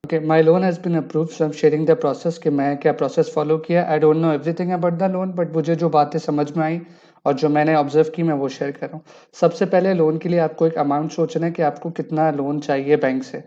Okay, my loan has been approved, so I'm sharing the process कि मैं क्या process follow किया। I don't know everything about the loan, but मुझे जो बातें समझ में आई और जो मैंने ऑब्जर्व की मैं वो शेयर कर रहा हूँ। सबसे पहले लोन के लिए आपको एक अमाउंट सोचना है कि आपको कितना लोन चाहिए बैंक से।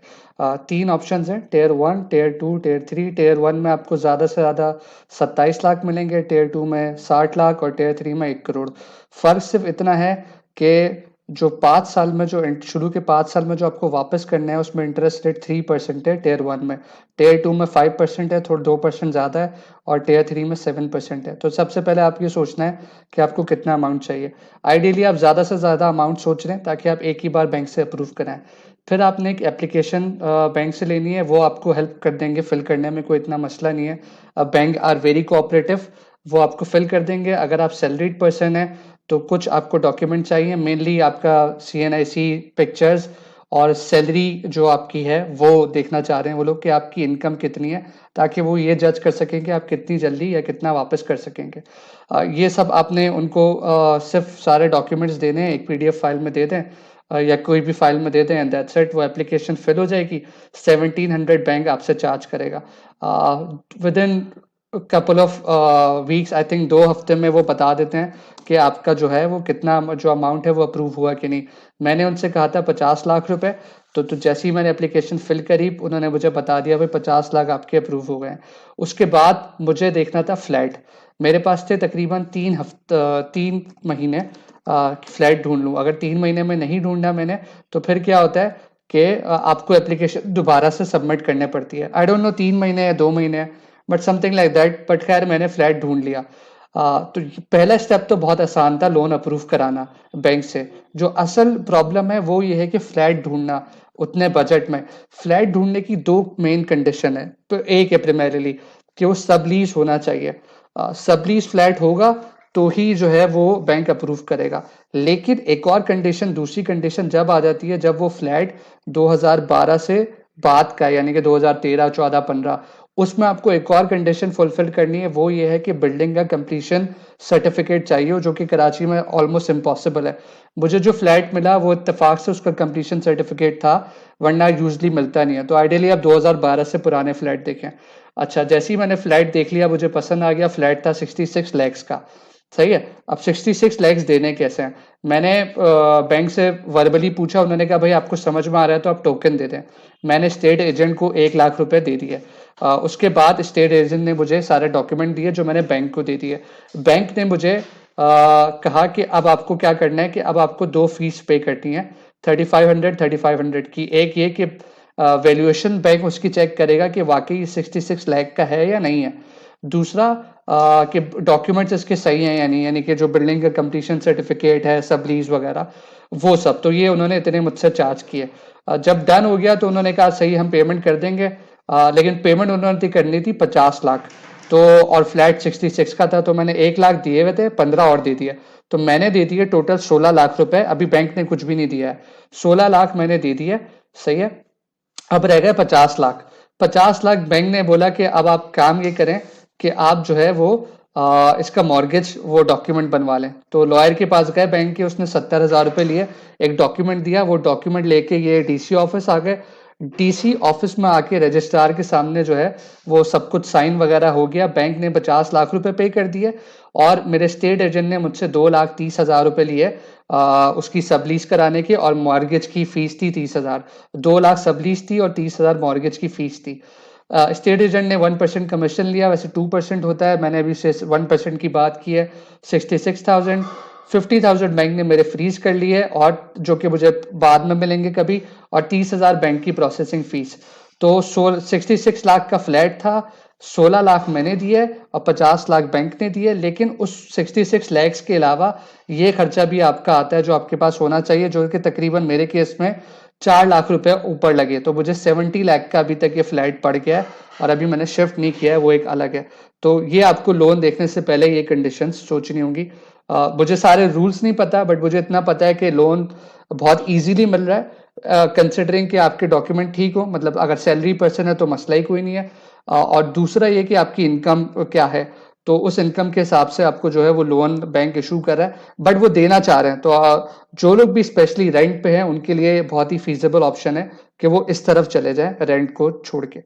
तीन ऑप्शंस हैं, tier one, tier two, tier three. Tier one में आपको ज़्यादा से ज़्यादा 27 लाख मिलेंगे, टियर टू में 60 लाख और टियर थ्री में 1 करोड़। फ़र्क सिर्फ इतना है कि जो 5 साल में जो शुरू के 5 साल में जो आपको वापस करना है उसमें इंटरेस्ट रेट 3% है टियर वन में। टियर टू में 5% है, थोड़ा 2% ज़्यादा है। और टियर थ्री में 7% है। तो सबसे पहले आप ये सोचना है कि आपको कितना अमाउंट चाहिए। आइडियली आप ज़्यादा से ज़्यादा अमाउंट सोच रहे हैं ताकि आप एक ही बार बैंक से अप्रूव कराएं। फिर आपने एक एप्लीकेशन बैंक से लेनी है, वो आपको हेल्प कर देंगे फिल करने में, कोई इतना मसला नहीं है। बैंक आर वेरी कोऑपरेटिव, वो आपको फिल कर देंगे। अगर आप सैलरीड पर्सन है तो कुछ आपको डॉक्यूमेंट चाहिए, मेनली आपका CNIC पिक्चर्स और सैलरी जो आपकी है वो देखना चाह रहे हैं वो लोग कि आपकी इनकम कितनी है, ताकि वो ये जज कर सकें कि आप कितनी जल्दी या कितना वापस कर सकेंगे। ये सब आपने उनको सिर्फ सारे डॉक्यूमेंट्स देने हैं, एक PDF फाइल में दे दें या कोई भी फाइल में दे दें, एंड दैट्स इट। वो एप्लीकेशन फिल हो जाएगी। 1700 बैंक आपसे चार्ज करेगा। With in couple of weeks, I think 2 हफ्ते में वो बता देते हैं कि आपका जो है वो कितना जो अमाउंट है वो अप्रूव हुआ कि नहीं। मैंने उनसे कहा था 50 लाख रुपए, तो जैसे ही मैंने एप्लीकेशन फिल करी उन्होंने मुझे बता दिया भाई 50 लाख आपके अप्रूव हो गए हैं। उसके बाद मुझे देखना था फ्लैट। मेरे पास थे तकरीबन 3 महीने फ्लैट ढूंढ लूँ। अगर 3 महीने में नहीं ढूंढा मैंने, तो फिर क्या होता है कि आपको एप्लीकेशन दोबारा से सबमिट करने पड़ती है। आई डोंट नो 3 महीने या 2 महीने, but something like that. But खैर मैंने फ्लैट ढूंढ लिया। तो पहला स्टेप तो बहुत आसान था, लोन अप्रूव कराना बैंक से। जो असल प्रॉब्लम है वो ये है कि फ्लैट ढूंढना उतने बजट में। फ्लैट ढूंढने की दो मेन कंडीशन है। तो एक है प्राइमरीली कि वो सब लीज होना चाहिए। सब लीज फ्लैट होगा तो ही जो है वो बैंक अप्रूव करेगा। लेकिन एक और कंडीशन, दूसरी कंडीशन जब आ जाती है जब वो फ्लैट 2012 से बाद का, यानी कि 2013, 14, 15, उसमें आपको एक और कंडीशन फुलफिल करनी है। वो ये है कि बिल्डिंग का कंप्लीशन सर्टिफिकेट चाहिए, जो कि कराची में ऑलमोस्ट इम्पॉसिबल है। मुझे जो फ्लैट मिला वो इत्तेफाक से उसका कंप्लीशन सर्टिफिकेट था, वरना यूजली मिलता नहीं है। तो आइडियली आप 2012 से पुराने फ्लैट देखें। अच्छा, जैसे ही मैंने फ्लैट देख लिया मुझे पसंद आ गया। फ्लैट था 66 लैक्स का। सही है। अब 66 लैक्स देने कैसे हैं? मैंने बैंक से वर्बली पूछा, उन्होंने कहा भाई आपको समझ में आ रहा है तो आप टोकन दे दें। मैंने स्टेट एजेंट को 1 लाख रुपए दे दिए। उसके बाद स्टेट एजेंट ने मुझे सारे डॉक्यूमेंट दिए जो मैंने बैंक को दे दिए। बैंक ने मुझे कहा कि अब आपको क्या करना है कि अब आपको दो फीस पे करनी है, 3500 की। एक ये कि वैल्यूएशन बैंक उसकी चेक करेगा कि वाकई 66 लाख का है या नहीं है। दूसरा कि डॉक्यूमेंट्स इसके सही हैं या नहीं, यानी कि जो बिल्डिंग का कंप्लीशन सर्टिफिकेट है, सब लीज वगैरह, वो सब। तो ये उन्होंने इतने मुझसे चार्ज किए। जब डन हो गया तो उन्होंने कहा सही हम पेमेंट कर देंगे। लेकिन पेमेंट उन्होंने करनी थी 50 लाख। तो और फ्लैट 66 का था, तो मैंने 1 लाख दिए हुए थे, 15 और दे दिए। तो मैंने दे दिए टोटल 16 लाख रुपए। अभी बैंक ने कुछ भी नहीं दिया है। 16 लाख मैंने दे दिए। सही है। अब रह गए 50 लाख। 50 लाख बैंक ने बोला कि अब आप काम ये करें कि आप जो है वो इसका मॉर्गेज वो डॉक्यूमेंट बनवा लें। तो लॉयर के पास गए बैंक के, उसने 70,000 रुपए लिए, एक डॉक्यूमेंट दिया। वो डॉक्यूमेंट लेके ये DC ऑफिस आ गए। DC ऑफिस में आके रजिस्ट्रार के सामने जो है वो सब कुछ साइन वगैरह हो गया। बैंक ने 50 लाख रुपए पे कर दिए और मेरे स्टेट एजेंट ने मुझसे 2,30,000 रुपए लिए उसकी सबलीज कराने के, और मॉर्गेज की फीस थी 30,000। 2 लाख सबलीज थी और 30,000 मॉर्गेज की फीस थी। स्टेट एजेंट ने 1% कमीशन लिया, वैसे 2% होता है, मैंने अभी से 1% की बात की है। 66,000, 50,000 बैंक ने मेरे फ्रीज कर लिए, और जो कि मुझे बाद में मिलेंगे कभी, और 30,000 बैंक की प्रोसेसिंग फीस। तो 66 लाख का फ्लैट था, 16 लाख मैंने दिए और 50 लाख बैंक ने दिए। लेकिन उस 66 लैक्स के अलावा ये खर्चा भी आपका आता है जो आपके पास होना चाहिए, जो कि तकरीबन मेरे केस में 4 लाख रुपए ऊपर लगे। तो मुझे 70 लाख का अभी तक ये फ्लैट पड़ गया है, और अभी मैंने शिफ्ट नहीं किया है, वो एक अलग है। तो ये आपको लोन देखने से पहले ये कंडीशंस सोचनी होंगी। मुझे सारे रूल्स नहीं पता, बट मुझे इतना पता है कि लोन बहुत इजीली मिल रहा है, कंसिडरिंग कि आपके डॉक्यूमेंट ठीक हो। मतलब अगर सैलरी पर्सन है तो मसला ही कोई नहीं है। और दूसरा ये कि आपकी इनकम क्या है। तो उस इनकम के हिसाब से आपको जो है वो लोन बैंक इशू कर रहा है, बट वो देना चाह रहे हैं। तो जो लोग भी स्पेशली रेंट पे हैं उनके लिए बहुत ही फीजिबल ऑप्शन है कि वो इस तरफ चले जाएं रेंट को छोड़ के।